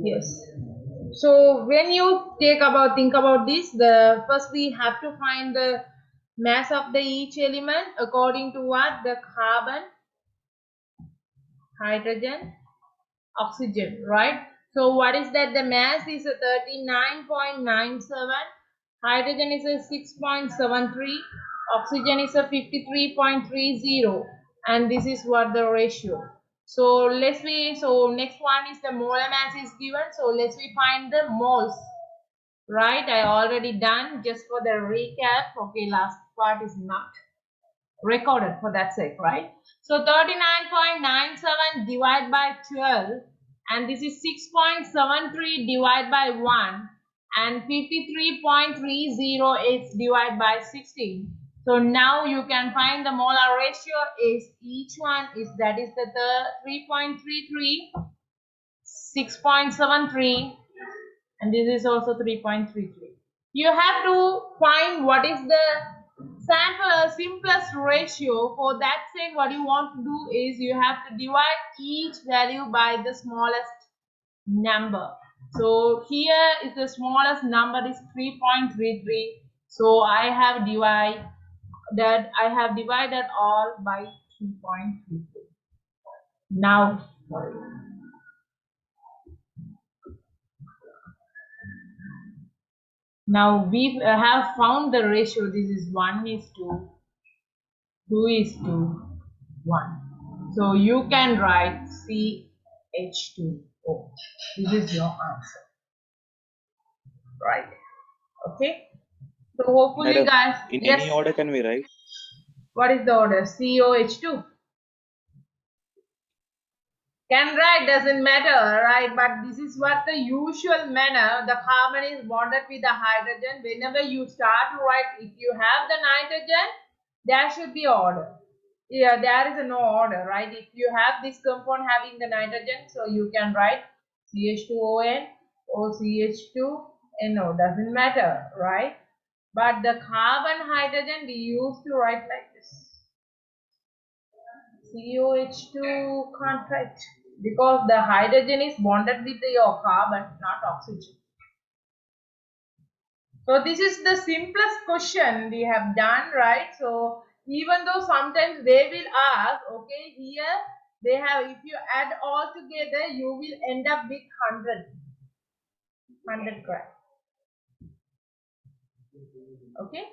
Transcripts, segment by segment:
Yes. So when you think about this, the first we have to find the mass of the each element according to what? The carbon, hydrogen, oxygen, right? So what is that? The mass is a 39.97, hydrogen is a 6.73, oxygen is a 53.30, and this is what the ratio. So next one is the molar mass is given. So let's we find the moles, right? I already done just for the recap. Okay, last part is not recorded for that sake, right? So 39.97 divided by 12, and this is 6.73 divided by 1, and 53.30 is divided by 16. So now you can find the molar ratio is each one is that is the 3.33, 6.73, and this is also 3.33. You have to find what is the simplest ratio. For that sake, what you want to do is you have to divide each value by the smallest number. So here is the smallest number is 3.33. So I have divided all by 3.33. Now we have found the ratio. This is 1 is to 2 is to 1. So you can write CH2O. This is your answer, right? Okay. So hopefully Madam, guys, in any yes. order can we write? What is the order? COH2. Can write, doesn't matter, right? But this is what the usual manner. The carbon is bonded with the hydrogen. Whenever you start to write, if you have the nitrogen, there should be order. Yeah, there is no order, right? If you have this compound having the nitrogen, so you can write CH2ON or CH2NO, doesn't matter, right? But the carbon hydrogen we used to write like this. COH2 can't write because the hydrogen is bonded with your carbon, not oxygen. So this is the simplest question we have done, right? So even though sometimes they will ask, okay, here they have, if you add all together, you will end up with 100 grams. Okay,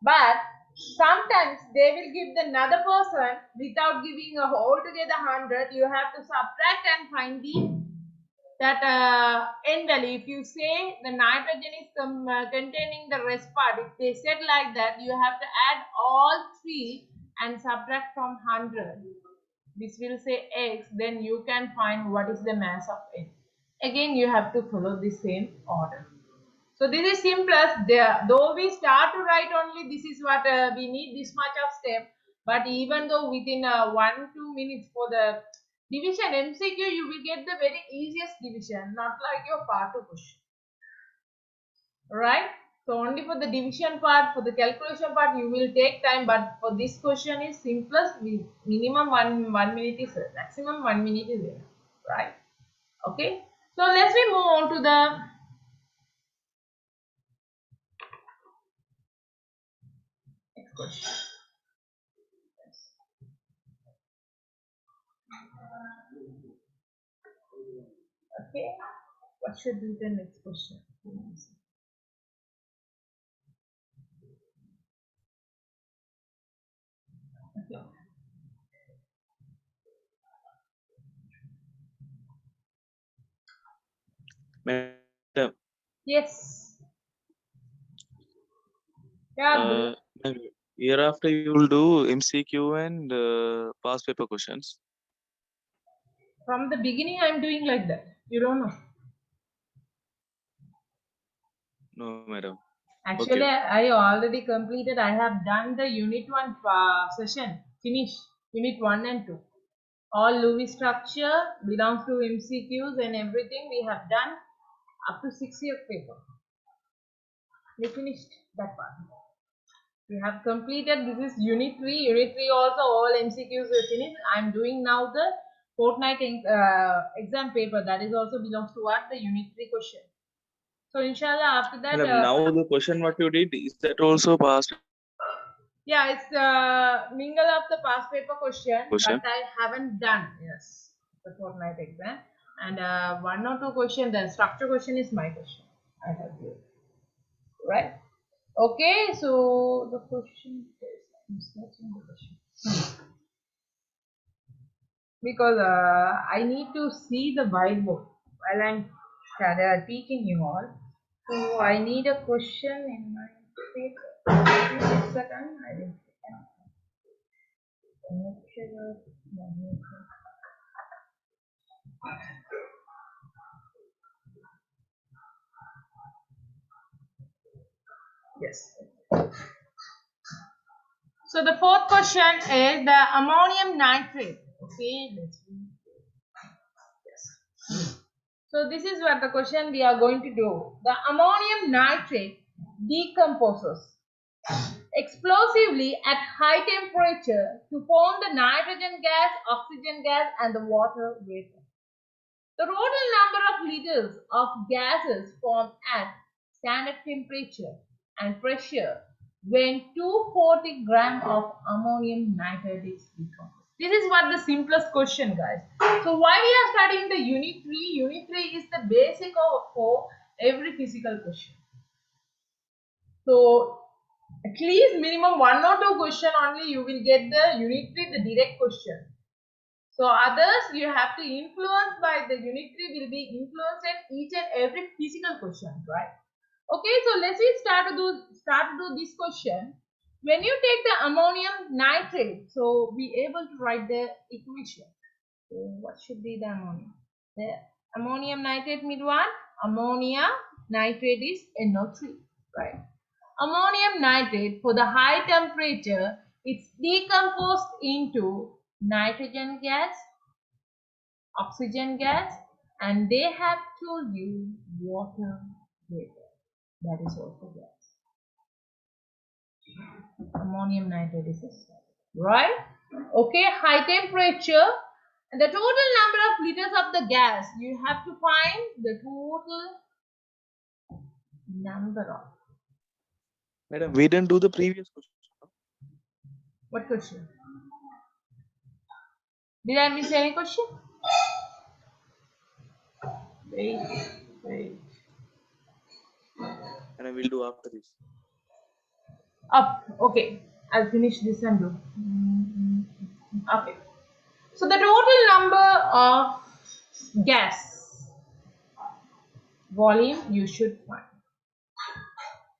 but sometimes they will give the another person without giving a whole together 100. You have to subtract and find the n value. If you say the nitrogen is containing the rest part, if they said like that, you have to add all three and subtract from 100. This will say x, then you can find what is the mass of n. Again, you have to follow the same order. So this is simplest. Though we start to write only, this is what we need this much of step. But even though within 1-2 minutes for the division MCQ, you will get the very easiest division, not like your part 2 question. Right? So only for the division part, for the calculation part, you will take time. But for this question is simplest. Minimum 1 minute is maximum 1 minute is enough. Right? Okay. So let's we move on to the next question. Okay, what should be the next question? Okay. Madam, Yes. Yeah. ma'am, hereafter you will do MCQ and past paper questions. From the beginning, I'm doing like that. You don't know. No, madam. Actually, Okay. I already completed. I have done the unit 1 session. Finish. Unit 1 and 2. All Lewis structure belongs to MCQs and everything we have done up to 6 year paper. We finished that part. We have completed. This is unit 3. Unit 3 also all MCQs are finished. I'm doing now the fortnight exam paper, that is also belongs to what? The unit 3 question. So inshallah after that, Madam, now the question what you did, is that also past yeah, it's mingle of the past paper question, question? but I haven't done, yes, the fortnight exam. And 1 or 2 question, the structure question is my question. I have here, right? Okay, so the question is, I'm searching the question. Because I need to see the whiteboard while I'm teaching you all. So I need a question in my paper. Give me a second, I will yes. So the fourth question is the ammonium nitrate. Okay, let's see. Yes. So this is what the question we are going to do. The ammonium nitrate decomposes explosively at high temperature to form the nitrogen gas, oxygen gas, and the water vapor. The total number of liters of gases formed at standard temperature and pressure when 240 gram of ammonium nitrate is decomposed. This is what the simplest question, guys. So why we are studying the unit 3? Unit 3 is the basic for every physical question. So at least minimum 1 or 2 question only you will get the unit 3, the direct question. So others you have to influence by the unit 3 will be influenced in each and every physical question, right? Okay, so let's start to do this question. When you take the ammonium nitrate, so be able to write the equation. So what should be the ammonium? The ammonium nitrate means what? Ammonia nitrate is NO3, right? Ammonium nitrate for the high temperature, it's decomposed into nitrogen gas, oxygen gas, and they have told you water vapor. That is also gas. Ammonium nitrate is a solid, right? Okay, high temperature. And the total number of liters of the gas, you have to find the total number of. Madam, we didn't do the previous question. What question? Did I miss any question? Wait. And I will do after this. Up. Okay. I'll finish this and do. Okay. So the total number of gas volume you should find.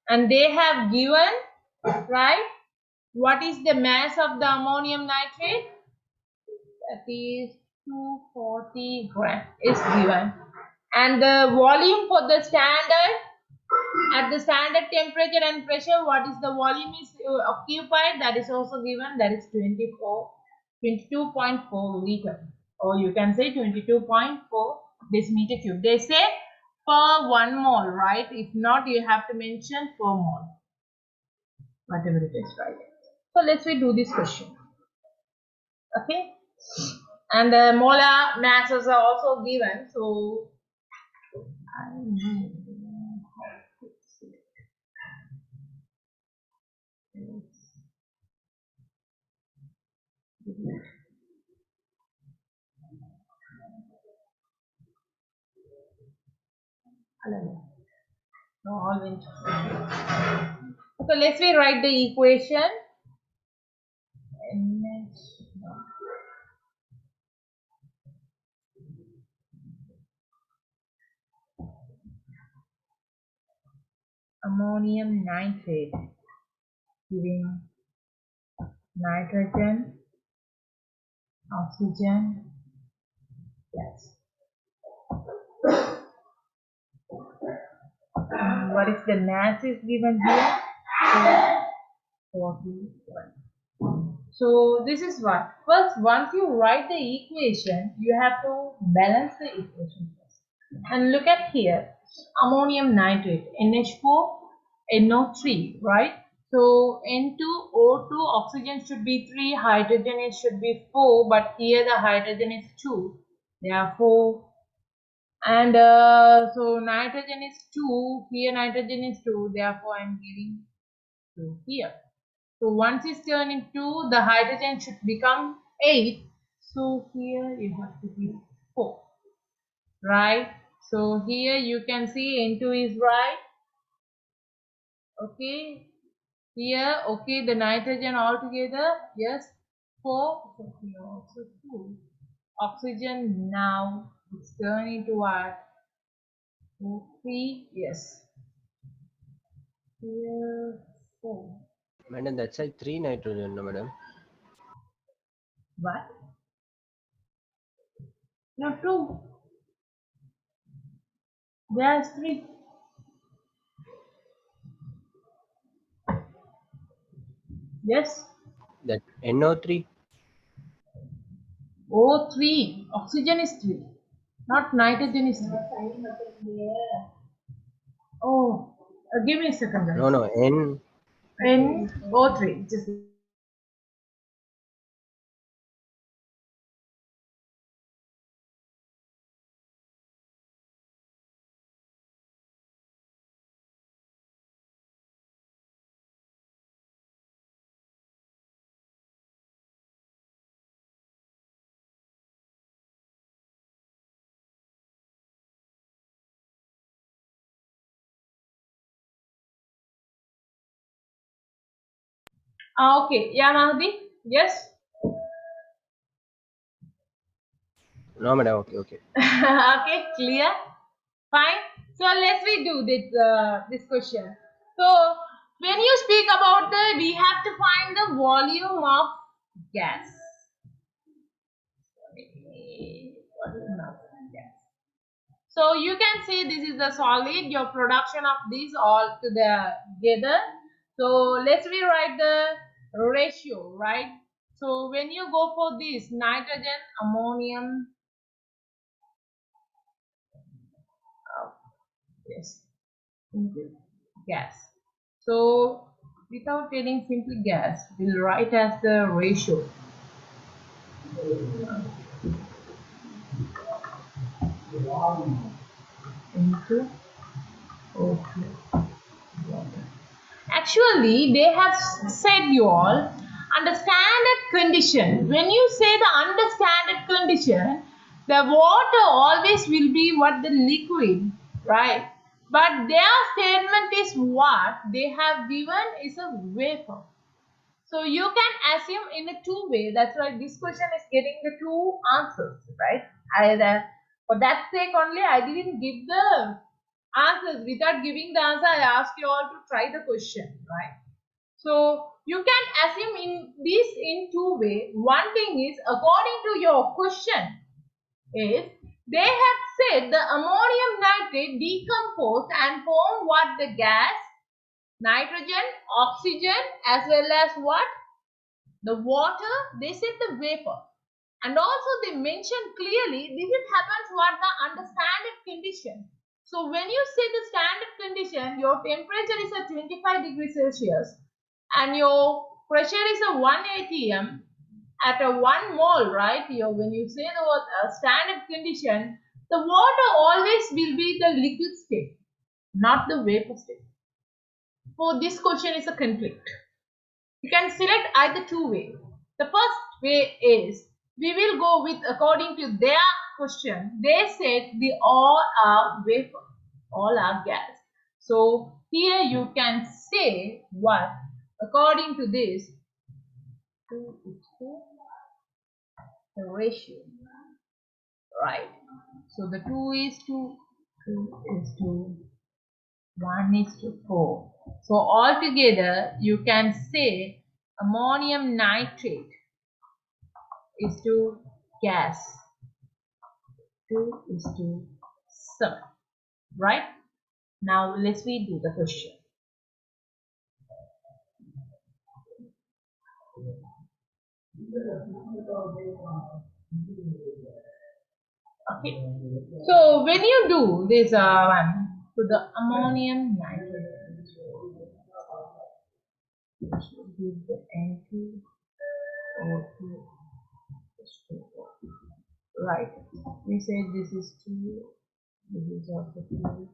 And they have given, right, what is the mass of the ammonium nitrate? That is 240 gram is given. And the volume for the standard, at the standard temperature and pressure, what is the volume is occupied? That is also given. That is 22.4 liter, or you can say 22.4 decimeter cube. They say per 1 mole, right? If not, you have to mention per mole, whatever it is, right? So let's do this question. Okay, and the molar masses are also given. So I know how to see it. No, all went. So let's write the equation. Ammonium nitrate giving nitrogen, oxygen, gas. What is the mass is given here? 41. So this is what. First, once you write the equation, you have to balance the equation first. And look at here, ammonium nitrate, NH4, NO3, right? So N2O2 oxygen should be 3, hydrogen it should be 4, but here the hydrogen is 2, therefore, and so nitrogen is 2, here nitrogen is 2, therefore I am giving 2 here. So once it's turned into, the hydrogen should become 8, so here you have to give 4, right? So here you can see N2 is right, okay. Here, okay, the nitrogen altogether, yes, 4, so here also 2. Oxygen now, it's turned into what? 3, yes. Here, 4. Madam, that's like 3 nitrogen, no, madam? What? No, 2. There's 3. Yes. That NO3? O3. Oxygen is 3. Not nitrogen is 3. Oh, give me a second. No, no, N. NO3. Just okay. Yeah, Mahdi. Yes. No, madam, okay, okay. Okay, clear. Fine. So let's we do this question. So when you speak about we have to find the volume of gas. Volume of gas. So you can see this is the solid. Your production of these all together. So let's rewrite the ratio, right? So when you go for this nitrogen, ammonium, yes, into gas. So without telling simply gas, we'll write as the ratio. Into O2 water. Actually, they have said you all under standard condition. When you say the under standard condition, the water always will be what the liquid, right? But their statement is what they have given is a vapor. So you can assume in a two way. That's why this question is getting the two answers, right? For that sake only, I didn't give the answers. Without giving the answer, I asked you all to try the question, right? So you can assume in this in two way. One thing is according to your question is they have said the ammonium nitrate decompose and form what the gas, nitrogen, oxygen as well as what? The water, they said the vapor. And also they mentioned clearly this is happens what the under standard condition. So when you say the standard condition, your temperature is at 25 degrees Celsius and your pressure is a 1 atm at a 1 mole, right? When you say the word standard condition, the water always will be the liquid state, not the vapor state. So this question is a conflict. You can select either two ways. The first way is we will go with according to their question. They said the all are vapor, all are gas. So here you can say what according to this 2 is to the ratio, right? So the 2 is to 2 is to 1 is to 4. So altogether you can say ammonium nitrate is to gas 2 is to 7, right? Now let's redo the question. Okay, so when you do this one to the ammonium nitrate, should give the N2O2 H2O. Right. We said this is 2, this is also 2,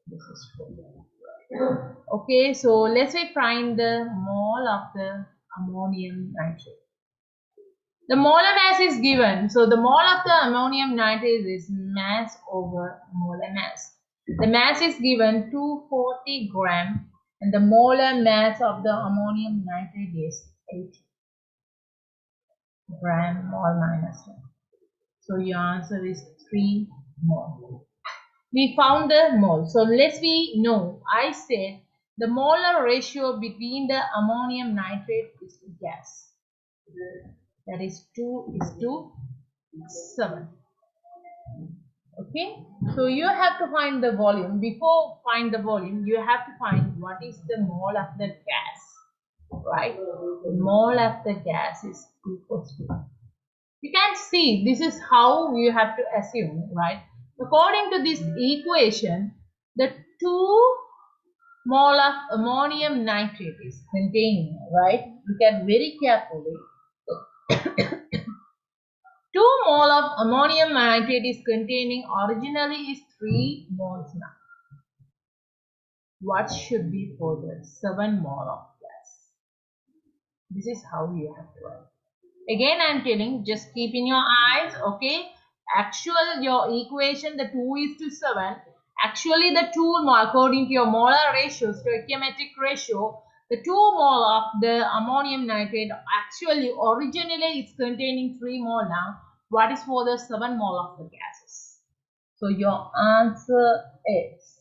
this is 4. Okay, so let's find the mole of the ammonium nitrate. The molar mass is given. So the mole of the ammonium nitrate is mass over molar mass. The mass is given 240 gram and the molar mass of the ammonium nitrate is 80 gram mole minus 1. So your answer is 3 mole. We found the mole. So let's know. I said the molar ratio between the ammonium nitrate is to gas. That is 2:7. Okay. So you have to find the volume. Before find the volume, you have to find what is the mole of the gas. Right? The mole of the gas is equals to. You can see this is how you have to assume, right? According to this equation, the 2 mole of ammonium nitrate is containing, right? Look at very carefully. 2 mole of ammonium nitrate is containing originally is 3 moles now. What should be for the 7 mole of gas? This is how you have to write. Again, I am telling, just keep in your eyes, okay? Actual, your equation, the 2:7. Actually, the 2 mole, according to your molar ratio, stoichiometric ratio, the 2 mole of the ammonium nitrate, actually, originally, it's containing 3 mole now. What is for the 7 mole of the gases? So, your answer is,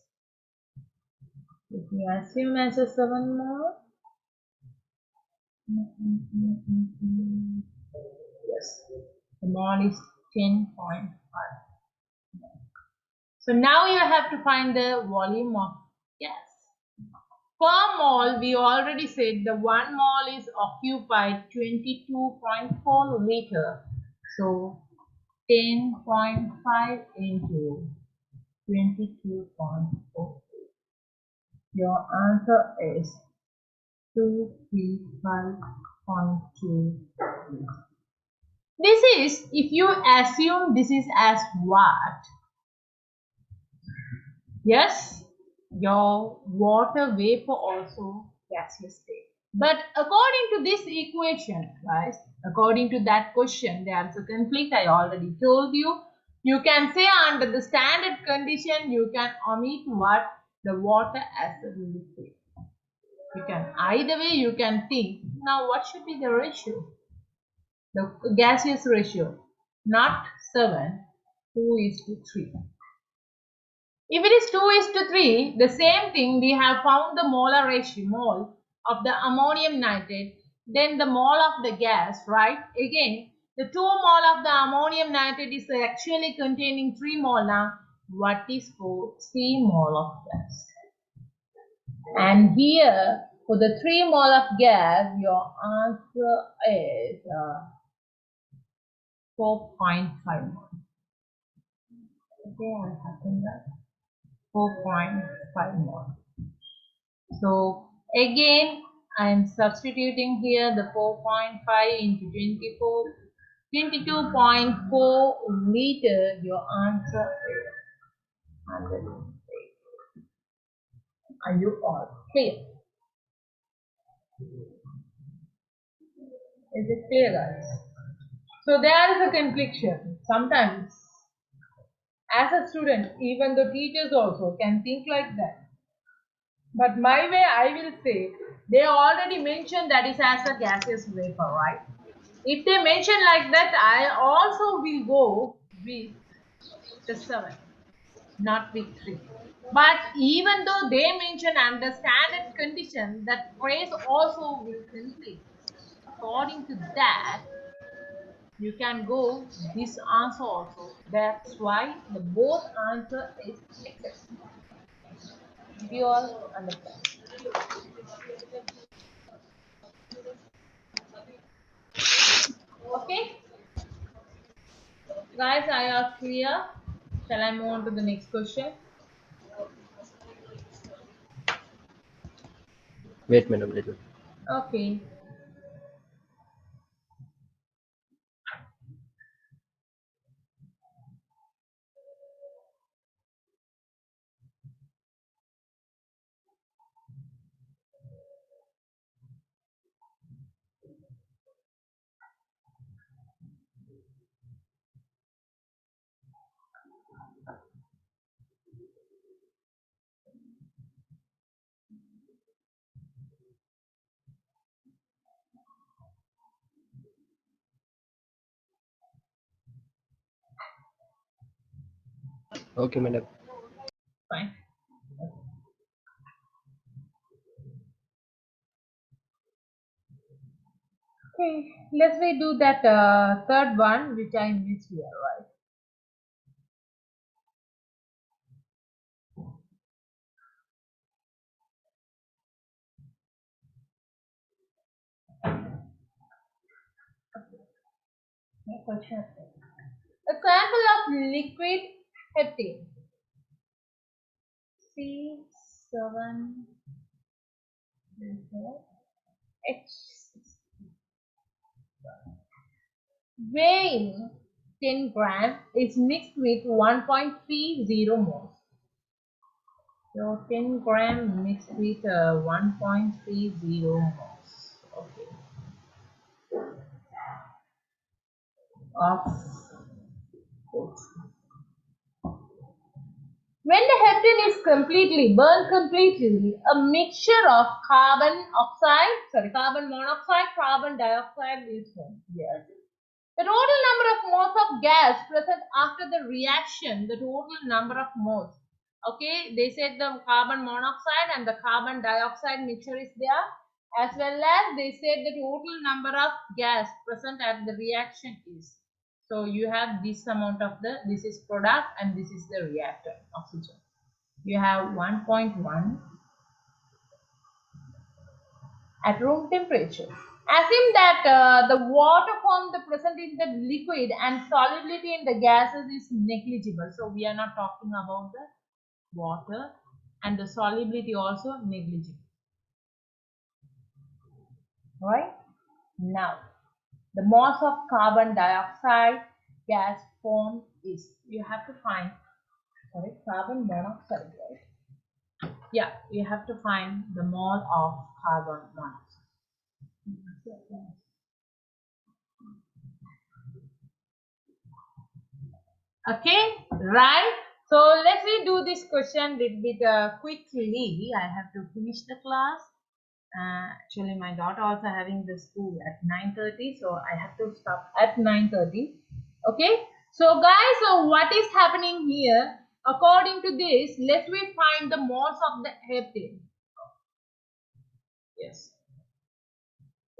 if you assume as a 7 mole, yes, the mole is 10.5. So now you have to find the volume of gas. Per mole, we already said the 1 mole is occupied 22.4 liter. So 10.5 into 22.4. Your answer is 235.2 liters. This is, if you assume this is as what? Yes, your water vapor also gaseous state. But according to this equation, guys, according to that question, there is a conflict. I already told you. You can say under the standard condition, you can omit what? The water as a liquid. You can, either way, you can think, now what should be the ratio? The gaseous ratio, not 7, 2:3. If it is 2:3, the same thing, we have found the molar ratio, mole of the ammonium nitrate, then the mole of the gas, right? Again, the 2 mole of the ammonium nitrate is actually containing 3 mole now. What is for 3 mole of gas? And here, for the 3 mole of gas, your answer is 4.5 mole. Okay, I have done that. 4.5 mole. So again, I am substituting here the 4.5 into 24, 22.4 liter. Your answer is 108. Are you all clear? Is it clear, guys? So there is a confliction. Sometimes, as a student, even the teachers also can think like that. But my way, I will say, they already mentioned that is as a gaseous vapor, right? If they mention like that, I also will go with the 7, not with 3. But even though they mention under standard condition, that phrase also will complete. According to that, you can go this answer also. That's why the both answer is accepted. You all understand? Okay, guys, I are clear. Shall I move on to the next question? Wait, madam, little. Okay. Okay, madam. Fine. Okay, let's redo that third one which I missed here, right? No question. A sample of liquid heptane C7 H weighing 10 grams is mixed with 1.30 moles. So 10 gram mixed with 1.30 moles. Okay. Of when the heptane is completely burned completely, a mixture of carbon monoxide, carbon dioxide is formed. Yes. The total number of moles of gas present after the reaction, the total number of moles. Okay, they said the carbon monoxide and the carbon dioxide mixture is there, as well as they said the total number of gas present at the reaction is. So you have this amount of this is product and this is the reactant oxygen. You have 1.1 at room temperature. Assume that the water formed present in the liquid and solubility in the gases is negligible. So we are not talking about the water, and the solubility also negligible. Right? Now, the mass of carbon dioxide gas formed is, you have to find, carbon monoxide, right? Yeah, you have to find the mole of carbon monoxide. Okay, right? So let's do this question little bit quickly. I have to finish the class. Actually, my daughter also having the school at 9:30, so I have to stop at 9:30. Okay, so guys, so what is happening here? According to this, let me find the moles of the heptane. Yes,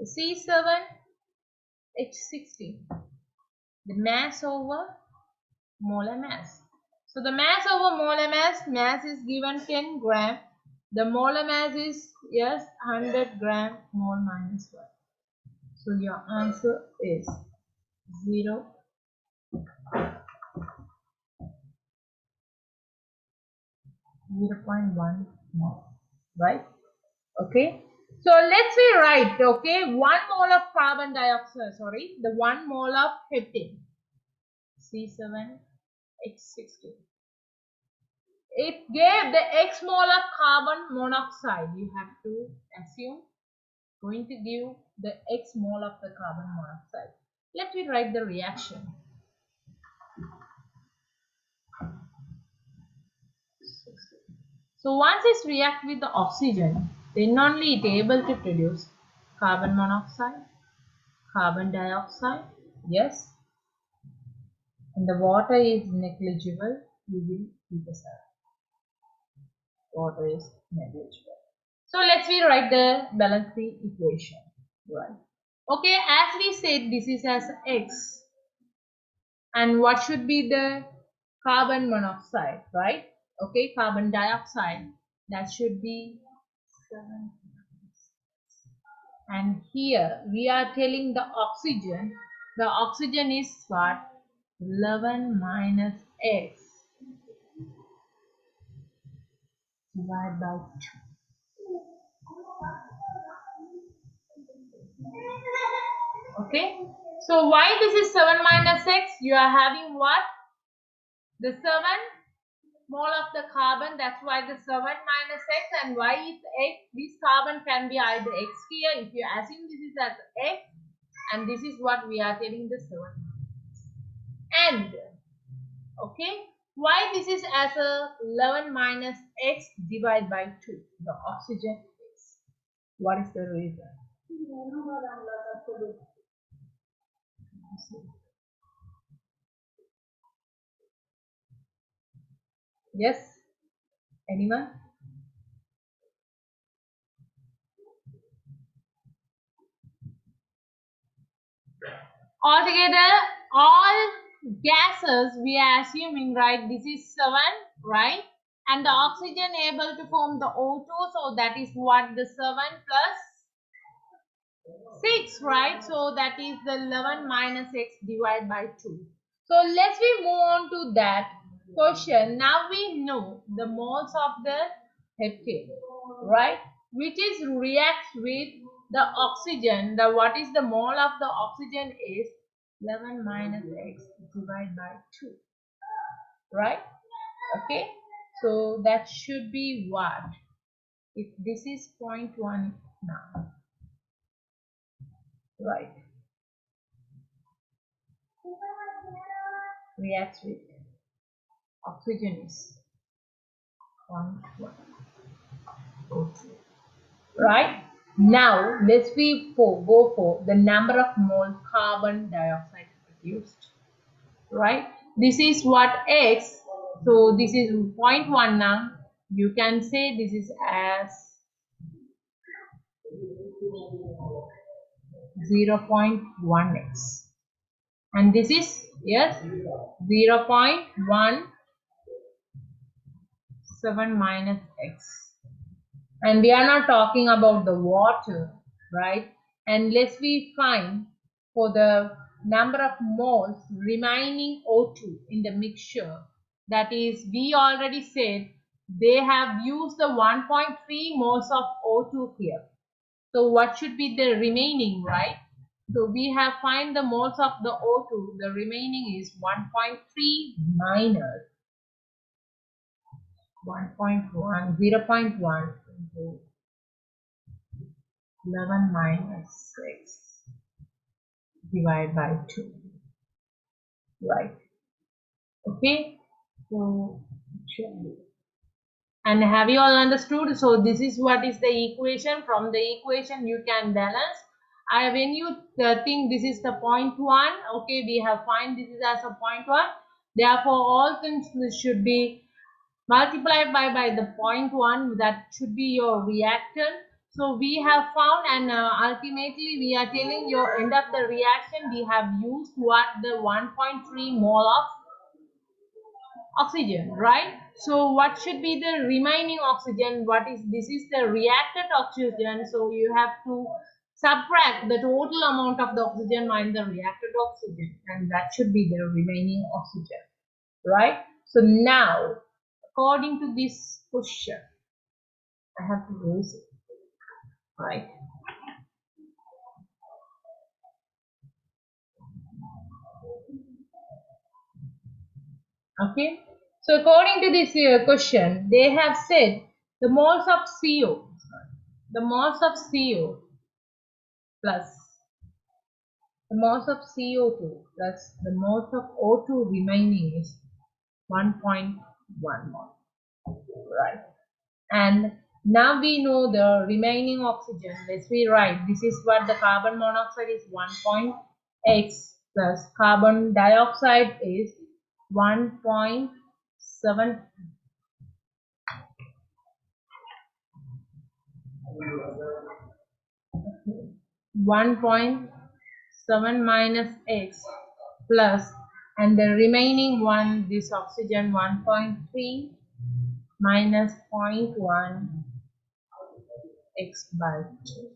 C7H16. The mass over molar mass. So the mass over molar mass is given 10 gram. The molar mass is, yes, 100 gram mole minus 1. So your answer is 0. 0.1 mole, right? Okay. So let's say right, okay, 1 mole of carbon dioxide, the 1 mole of heptane, C7H16. It gave the X mole of carbon monoxide. You have to assume going to give the X mole of the carbon monoxide. Let me write the reaction. So once it react with the oxygen, then only it able to produce carbon monoxide, carbon dioxide, yes, and the water is negligible, we will keep aside. Water is negligible. So let's rewrite the balancing equation. Right. Okay, as we said, this is as X. And what should be the carbon monoxide, right? Okay, carbon dioxide. That should be 7. And here we are telling the oxygen. The oxygen is what? 11 minus X divided by 2. Okay. So why this is 7 minus x? You are having what? The 7 mole of the carbon. That's why the 7 minus x. And why is x? This carbon can be either x here. If you assume this is as x, and this is what we are telling the 7. And okay, why this is as a 11 minus x divided by 2? The oxygen is. What is the reason? Yes? Anyone? Altogether, all gases we are assuming, right? This is 7, right? And the oxygen able to form the O2, so that is what the 7 plus 6, right? So that is the 11 minus x divided by 2. So let's we move on to that question. Now we know the moles of the heptane, right? Which is reacts with the oxygen. The what is the mole of the oxygen is 11 minus x divided by 2, right? Okay, so that should be what? If this is 0.1 now, right? Reacts with oxygen is 0.1 O2. Right? Now let's go for the number of mole carbon dioxide produced. Right? This is what x. So this is 0.1 now. You can say this is as 0.1x. And this is, yes, 0.17 minus x. And we are not talking about the water, right? And let's we find for the number of moles remaining O2 in the mixture. That is, we already said they have used the 1.3 moles of O2 here. So what should be the remaining, right? So we have find the moles of the O2. The remaining is 1.3 minus 1.1, 0.1 into 11 minus 6 divided by 2, right? Okay, so and have you all understood? So this is what is the equation. From the equation you can balance. When you think this is the 0.1, okay, we have find this is as a 0.1. Therefore all things should be multiplied by the 0.1. That should be your reactant. So we have found, and ultimately we are telling your end of the reaction we have used what the 1.3 mole of oxygen, right? So what should be the remaining oxygen? What is this? Is the reactant oxygen. So you have to subtract the total amount of the oxygen minus the reactant oxygen, and that should be the remaining oxygen, right? So now, according to this question, I have to raise it, right? Okay. So according to this question, they have said the moles of CO, the moles of CO plus the moles of CO2 plus the moles of O2 remaining is 1.1 mole, right? And now we know the remaining oxygen. Let's rewrite. This is what the carbon monoxide is 1.x plus carbon dioxide is 1.7. 1.7 minus x plus, and the remaining one, this oxygen 1.3 minus 0.1 x by 2,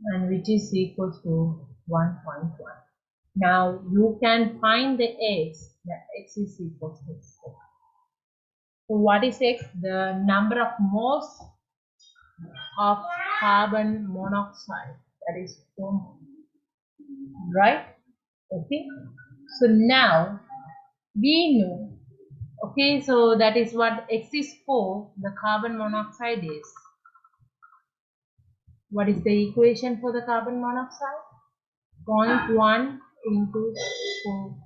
and which is equal to 1.1. Now you can find the x. The x is equal to 4. So what is x? The number of moles of carbon monoxide. That is formula, right? Okay. So now we know. Okay, so that is what X is for. The carbon monoxide is. What is the equation for the carbon monoxide? 0.1 into 4.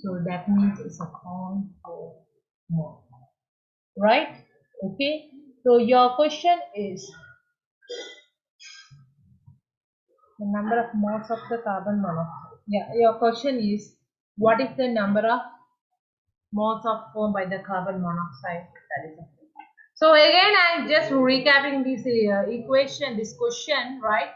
So that means it's a 0.4 mole. Right? Okay. So your question is the number of moles of the carbon monoxide. Yeah, your question is what is the number of moles of formed by the carbon monoxide? That is it. So again, I'm just recapping this equation, this question, right?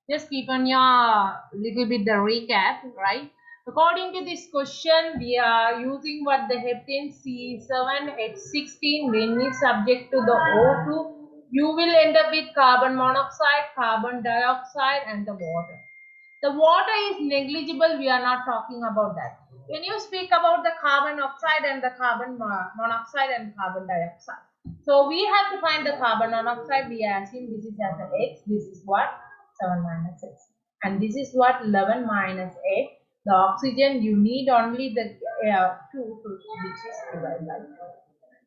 Just keep on your little bit the recap, right? According to this question, we are using what the heptane C7H16 when is subject to the O2. You will end up with carbon monoxide, carbon dioxide, and the water. The water is negligible. We are not talking about that. When you speak about the carbon oxide and the carbon monoxide and carbon dioxide, so we have to find the carbon monoxide. We assume this is as an X. This is what 7 minus X, and this is what 11 minus X. The oxygen you need only the air 2, which is divided by 2.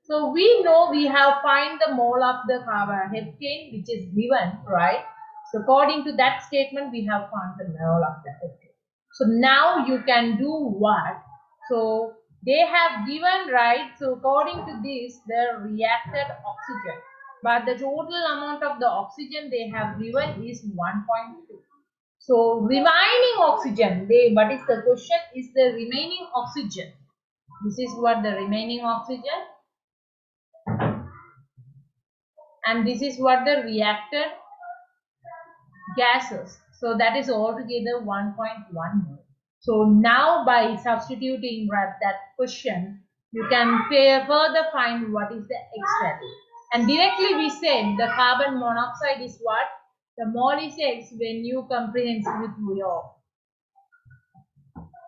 So we know we have find the mole of the carbon heptane, which is given, right? So according to that statement, we have found the mole of the heptane. So now you can do what? So they have given, right? So according to this, the reacted oxygen, but the total amount of the oxygen they have given is 1.2. So remaining oxygen, what is the question? Is the remaining oxygen? This is what the remaining oxygen. And this is what the reacted gases. So that is altogether 1.1 mole. So now by substituting that question, you can further find what is the X value. And directly we said the carbon monoxide is what? The mole is X when you comprehend with your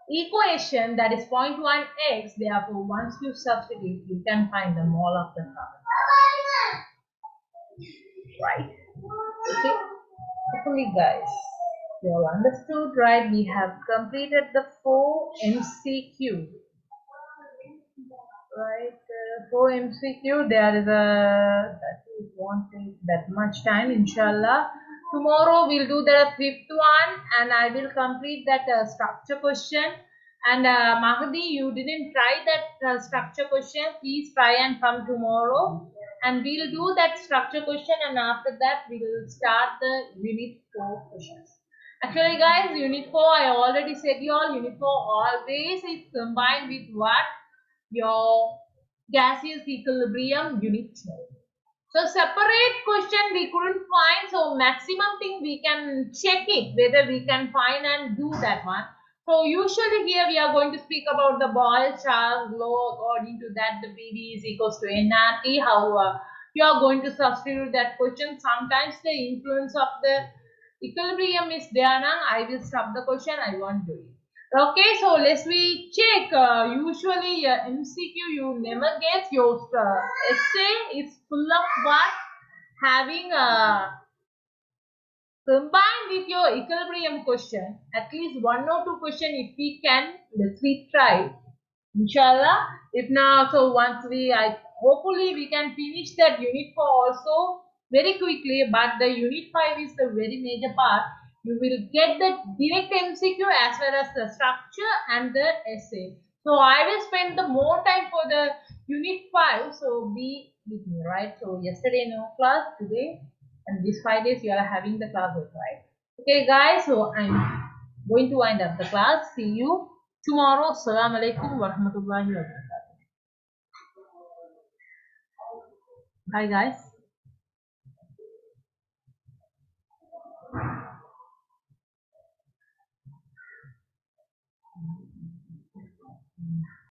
equation, that is 0.1 X. Therefore, once you substitute, you can find the mole of the carbon. Right? Okay. Hopefully, guys, you all understood, right? We have completed the 4 MCQ. Right? 4 MCQ. There is that won't take that much time, inshallah. Tomorrow we'll do the 5th one, and I will complete that structure question. And Mahdi, you didn't try that structure question. Please try and come tomorrow. And we'll do that structure question, and after that we will start the unit 4 questions. Actually, guys, unit 4 I already said you all. Unit 4 always is combined with what? Your gaseous equilibrium unit 2. So separate question we couldn't find. So maximum thing we can check it whether we can find and do that one. So usually here we are going to speak about the Boyle-Charles law. According to that, the PV is equals to nRT. How you are going to substitute that question. Sometimes the influence of the equilibrium is there. Now I will stop the question. I won't do it. Okay, so let's we check. Usually MCQ you never get. Your essay is full of what? Having combined with your equilibrium question, at least 1 or 2 question if we can, let's we try. Inshallah. If not, so once hopefully we can finish that unit 4 also very quickly, but the unit 5 is the very major part. You will get the direct MCQ as well as the structure and the essay. So I will spend the more time for the unit 5. So be with me, right? So yesterday no class, today, and these 5 days you are having the classes, right? Okay, guys. So I'm going to wind up the class. See you tomorrow. Assalamu alaikum warahmatullahi wabarakatuh. Bye, guys.